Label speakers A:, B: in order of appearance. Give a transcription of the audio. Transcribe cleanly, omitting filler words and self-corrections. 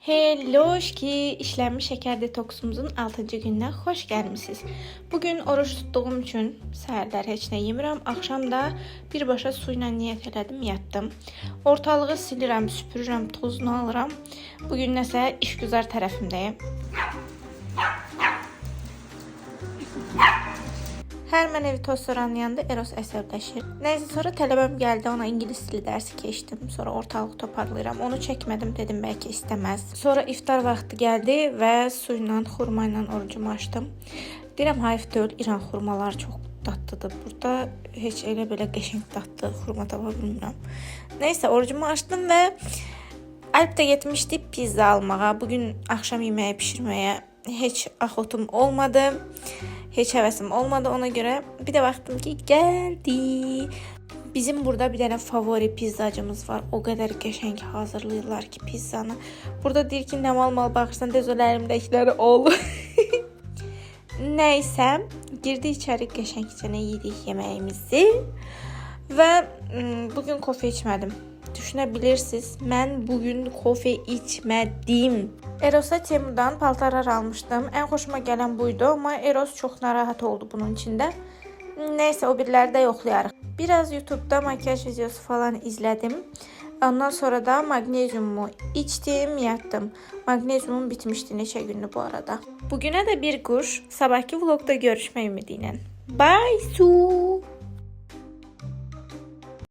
A: Helloşki, işlenmiş şeker detoksumuzun 6. gününe hoş gelmişsiniz. Bugün oruç tuttuğum için səhərlər heç nə yemirəm. Axşam da birbaşa su ilə niyət elədim, yatdım. Ortalığı silirəm, süpürürəm, tozunu alıram. Bugün nəsə işgüzar tərəfimdəyim. Hər mən evi tozlananda Eros əsəbləşir. Nəysə sonra tələbəm gəldi, ona ingilis dili dərsi keçdim. Sonra ortalıq toparlayıram. Onu çəkmədim, dedim bəlkə istəməz. Sonra iftar vaxtı gəldi və su ilə, xurma ilə orucumu açdım. Deyirəm hayf deyil, İran xurmaları çox dadlıdır. Burada heç elə belə qəşəng dadlı xurma tapa bilmirəm. Nəysə orucumu açdım və Alp də getmişdi pizza almağa. Bugün axşam yeməyi bişirməyə heç axotum olmadı. Heç həvəsim olmadı ona görə. Bir də baxdım ki, gəldi. Bizim burada bir dənə favori pizzacımız var. O qədər qəşəng hazırlayırlar ki pizzanı. Burada deyir ki, nə mal baxırsan, tez ol əlimdəkiləri ol. Nəysə, girdik içəri, qəşəngcənə yedik yeməyimizi. Və bugün kofe içmədim. Düşünə bilirsiniz, mən bugün kofe içmədim. Eros'a Temu'dan paltarlar almışdım. Ən xoşuma gələn buydu, amma Eros çox narahat oldu bunun içində. Nəysə, o biriləri də yoxlayarıq. Biraz YouTube'da makyaj videosu falan izlədim. Ondan sonra da magnezyumu içdim, yatdım. Magnezyumum bitmişdi neçə gündür bu arada. Bugünə də bir quş, sabahki vlogda görüşmək ümidi ilə. Bye su.